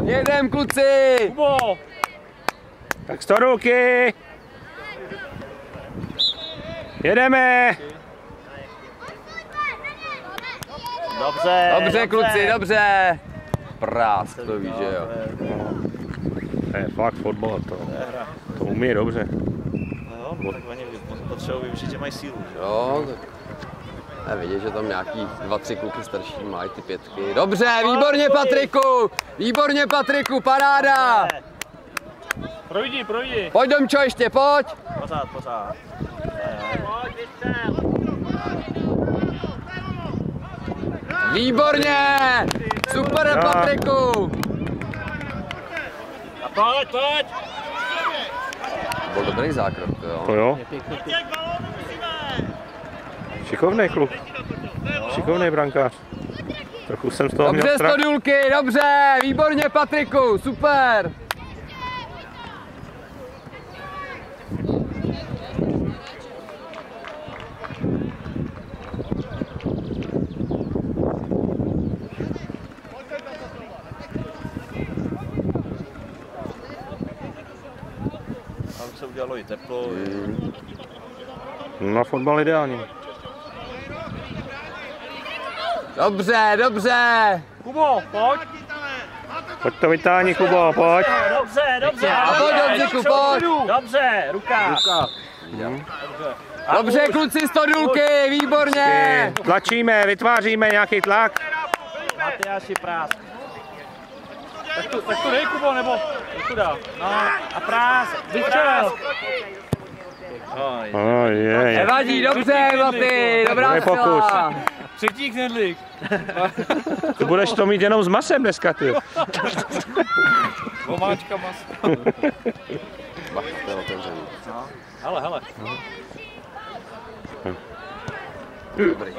Jedem, kluci! Kubo! Tak 100 ruky! Jedeme! Dobře, Dobře, kluci, dobře! Prásk, to víš, že jo. To je fakt fotbal, to umí dobře. No, tak oni potřebují využít, že mají sílu. Jo, tak... A vidět, že tam nějaký 2-3 kluky starší mají ty pětky. Dobře, výborně, Patriku! Výborně, Patriku, paráda! Projdi, projdi! Pojď, Domčo, ještě, pojď! Pořád. Výborně! Super, Patriku! A pojď! Byl dobrý zákrok, jo. To jo. Šikovný kluk. Šikovný brankář. Trochu jsem z toho měl Dobře, strach. Stodulky, dobře! Výborně, Patriku, super! Tam se udělalo i teplo. Na fotbal ideální. Dobře, dobře! Kubo, pojď! Pojď to vytáhni, Kubo, pojď. Dobře! A pojď, Domčiku, pojď! Dobře, ruka! Dobře, kluci, Stodulky, výborně! Tlačíme, vytváříme nějaký tlak. Matyáši, prásk. Tak to dej, Kubo, nebo to dá. No, a prásk, vytřel! Nevadí, dobře, Maty, dobrá střela! Třetí knedlík. Ty budeš to mít jenom s masem dneska, ty. Vomáčka mas. Bach, to je otevřený. Hele. Dobrý.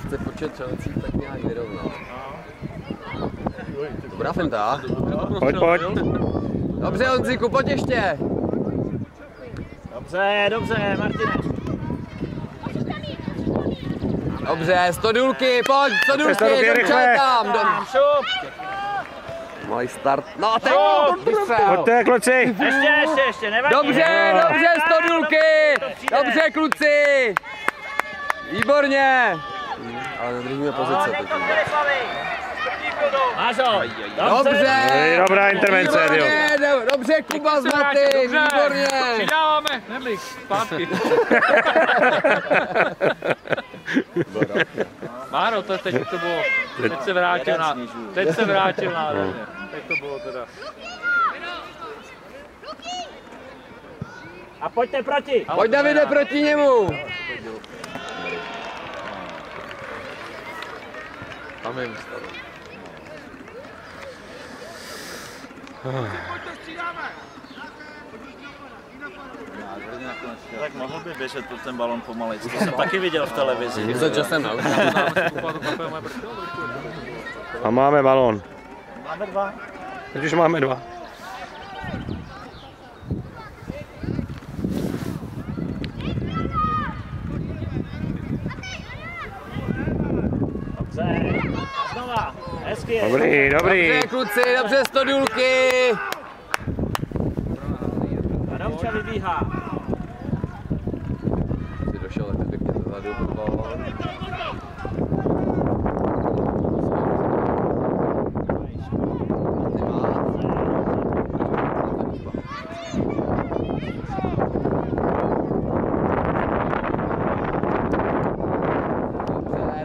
Chce počet šancí tak nějak vyrovnat. Dobrá finta. Pojď. Dobře, Honziku, pojď ještě. Dobře, Martine. Dobře, Stodulky, pojď, Stodulky, Domčo je tam. Malý start, no a teď vystřel. Pojďte, kluci. Ještě, nevadí. Dobře, Stodulky, dobře, kluci. Výborně. Ale nedržíme pozice teď. Máš ho. Dobře. Dobrá intervence, jo. Dobře, Kuba z Maty, výborně. Přidáváme knedlík, zpátky. Máro, teď to bylo, teď se vrátil nádherně. Tak to bylo teda. A pojďte proti. Pojď, Davide, proti němu. Tam je vystaven. Tak mohl by běžet pro ten balon pomalej. To jsem taky viděl v televizi. Za časem na A máme balón. Máme 2. Teď už máme 2. Dobře. Znova. Hezky. Dobrý. Dobře, kluci, dobře, Stodulky. A Domča vybíhá. Jsi došel tak pěkně zezadu pod balón.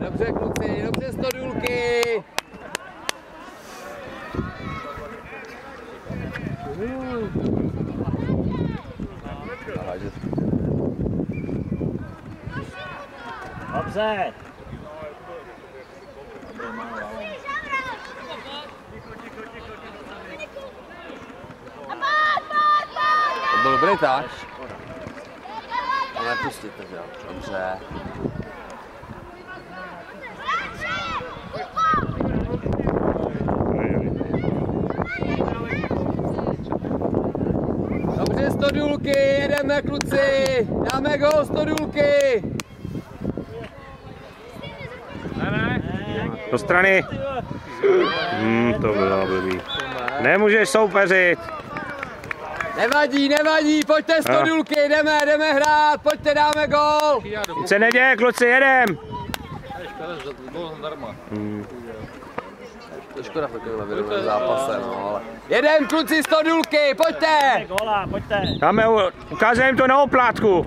Dobře, kluci, dobře, Stodulky. Dobře. To byl dobrý tak. Ale nepustit to, jo. Dobře. Dobře, Stodůlky, jedeme kluci, dáme gol Stodůlky. Do strany. To bylo blbý. Nemůžeš soupeřit. Nevadí, pojďte Stodůlky, jdeme hrát, pojďte, dáme gol. Nic se neděje, kluci, jedem. To je škoda v takovém vyrovnaném zápase, no, ale... Jedem kluci Stodůlky, pojďte! Gola, pojďte. Dáme, ukážeme jim to na oplátku.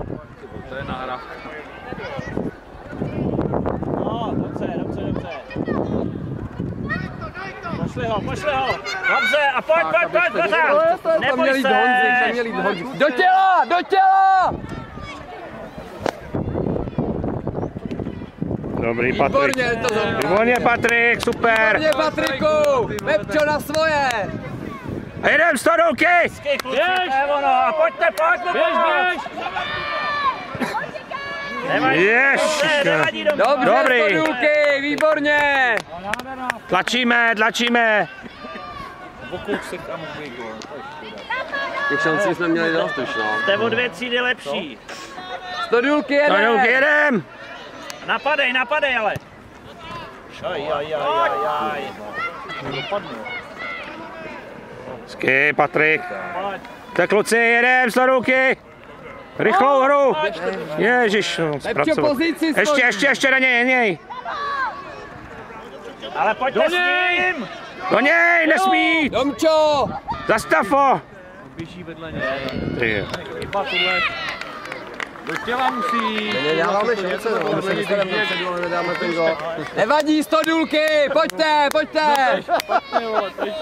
To je nahra. No, dobře. Pošli ho. Dobře, a pojď, pořád. Neboj se. Do těla! Dobrý, Patrik. Výborně, Patrik, super. Výborně, Patriku, Pepčo na svoje. A jedem Stodůlky. Běž! A pojďte, běž! Ježiška. Dobře, Stodůlky, výborně. Tlačíme. Těch šancí jsme měli dost už, no. Jste o 2 třídy lepší. Stodůlky jedem. Napadej, ale. Aj. Hezky, Patrik. Tak kluci, jedem Stodůlky. Rychlou hru. Ježiš, no, zpracoval. Ještě na něj. Ale pojďte s ním. Do něj, nesmí. Domčo. Zastav ho. Běží vedle něj. Do těla musí. Nedáváme šance, no, my se vystavíme dopředu, ale nedáme ten gol. Nevadí, Stodůlky, pojďte.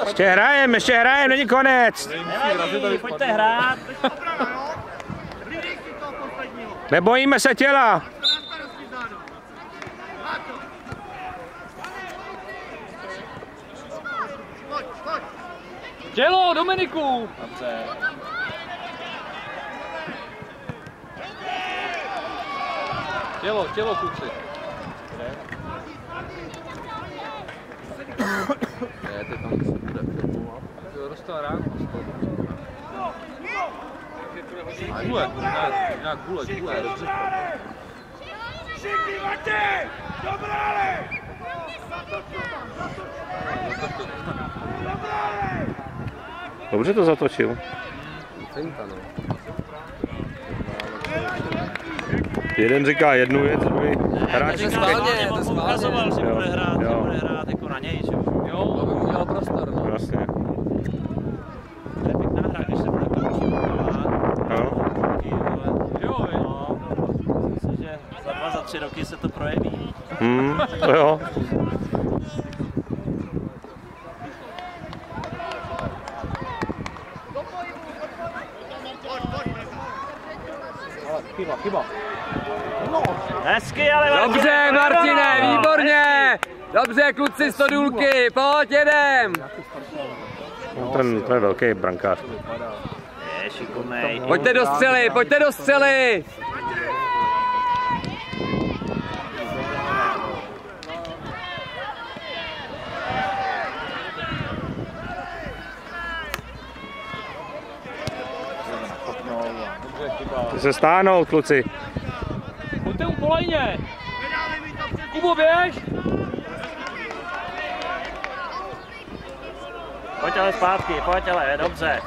Ještě hrajeme, není konec. Nevadí, pojďte hrát. Nebojíme se těla. Tělo, Dominiku. Dobře. Tělo, kluci. Ne, ty tam se bude filmovat. Dostal ráno. Gule, nějak gule, dobře. Všichni máte! Dobrále! Dobře to zatočil. Jeden říká jednu věc, druhý hráč. Ukazoval, že bude hrát jako na něj, že jo? Aby mu dělal prostor, no. Vlastně. To je pěkná hra, když se bude používat. Jo. Myslím si, že za 2, za 3 roky se to projeví. To jo. Chyba. Hezky, ale Martine. Dobře, Martine, výborně. Dobře, kluci Stodůlky, pojď, jedem. No, to je velký brankář. Je šikovnej. Pojďte do střely. Ty se stáhnou, kluci. Pojďte mu po lajně. Kubo, běž. Pojď ale zpátky, dobře.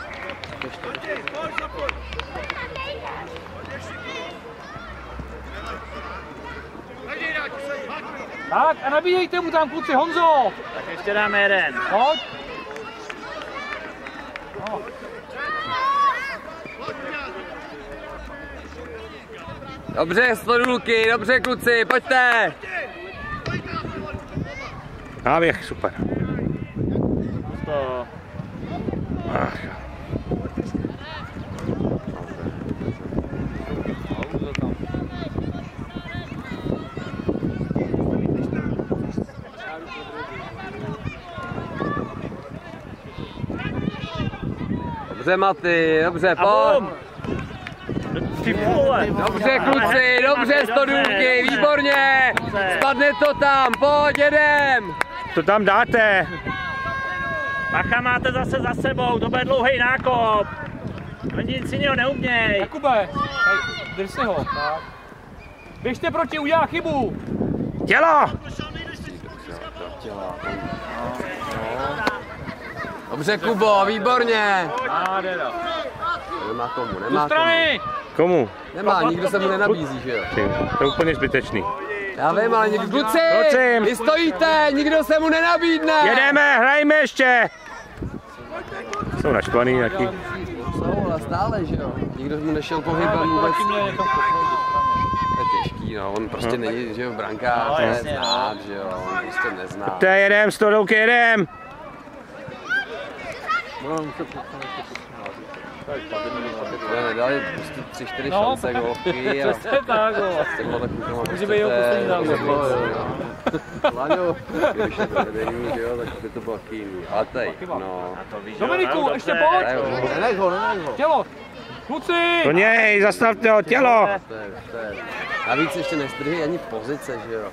Tak a nabíjejte mu tam, kluci, Honzo. Tak ještě dáme jeden. Pojď. No. Dobře, Stodůlky, dobře, kluci, pojďte. Náběh, super. To. Ach. Dobře, Maty, dobře, pojď. Dobře, kluci, dobře, Stodůlky, výborně. Spadne to tam, pojď, jedem. To tam dáte. Bacha, máte zase za sebou, to bude dlouhý nákop. Nic jiného neuměj. Jakube, drž si ho. Běžte proti, udělá chybu. Tělo! Dobře, Kubo, výborně. Nádhera. Nemá komu, Do nemá komu. strany. Komu? Nemá, nikdo se mu nenabízí, že jo? To je úplně zbytečný. Já vím, ale někdo... Kluci! Kluci! Vy stojíte, nikdo se mu nenabídne! Jedeme, hrajme ještě! Jsou naštvaný nějaký. Jsou, ale stále, že jo? Nikdo mu nešel pohybem vůbec. To je těžký, no, on prostě není, že jo, brankář, No, ne jasně, znát, že jo, on prostě nezná. To jedem, Stodouky, jedem! Nedali prostě 3-4 šance gólky a Přesně tak, jo. s těmhle klukama Může být jeho poslední zápas. Láňo, když je to vedení, že jo, tak by to bylo taky jiný. Ale teď, no. Dominiku, ještě pojď. Nenech ho. Tělo. Kluci. Do něj, zastavte ho, tělo! To je. Navíc ještě nestrhý ani pozice, že jo.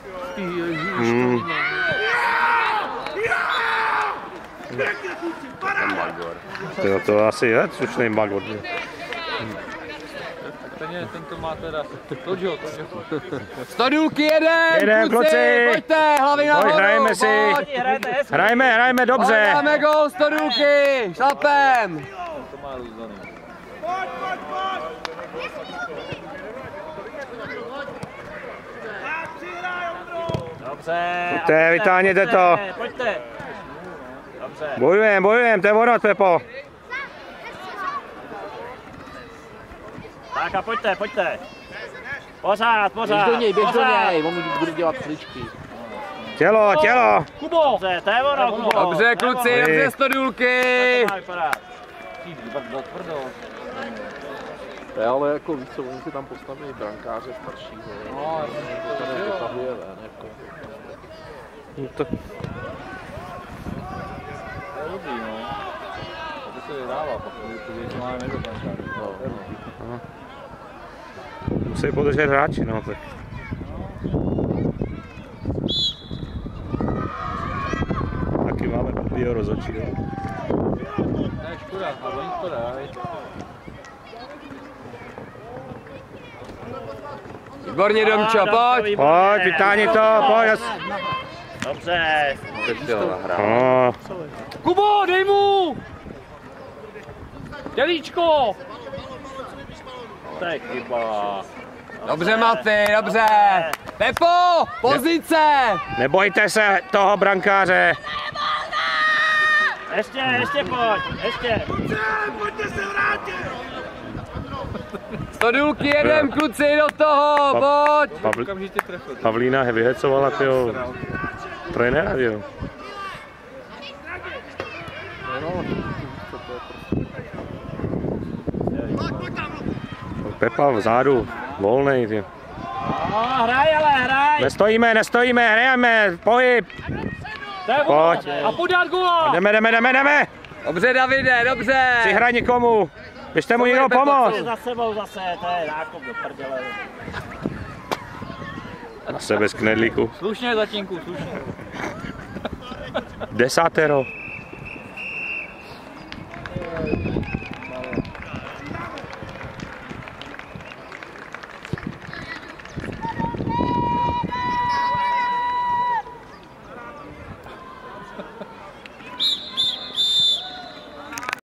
Ten Magor. To asi je slušný Magor. Ten to má teda. Toďo. Stodůlky jedem, Jedem, kluci. Pojďte, hlavy nahoru, Pojď, hrajeme si. Hrajte hezky. Hrajme, dobře! Dáme gól, Stodůlky, šlapem. To má růzdaný. Pojď! Dobře. Pojďte, vytáhněte to. Pojďte. Dobře. Bojujem, to je ono, Pepo. Tak a pojďte. Pořád. Běž do něj, on bude dělat kličky. Tělo! Kubo. Dobře, to je ono, Kubo. Dobře, kluci, dobře, Stodůlky. To má vypadat. To je ale jako víc, oni si tam postaví brankáře staršího. No, to nevytahuje ven, jako. To... to je dobrý, no. To se vydává, pokud většinou máme nedokončáři. Musí podržet hráči, no tak. Taky máme blbýho rozhodčí, jo. To je škoda, a oni to dají. Výborně, Domčo, pojď. Pojď, vytáhni to, pojď. Dobře. Teď chtěl nahrát. No, Kubo, dej mu! Dělíčko! To je chyba. Dobře, Maty, dobře. Pepo, pozice. nebojte se toho brankáře. Ještě pojď, ještě. Pojďte se vrátit! Stodůlky jedem, kluci, do toho, pojď. Okamžitě trefil. Pavlína vyhecovala tyho trenéra, jo. Pepa vzadu, volnej, ty. No, hraj. Nestojíme, hrajeme, pohyb. To je Pojď. A podat góla! Jdeme. Dobře, Davide, dobře. Přihraj někomu. Běžte mu někdo pomoct. Za sebou zase, to je nákup do prdele. Na sebe z knedlíku. Slušně, tatínku, slušně. 10.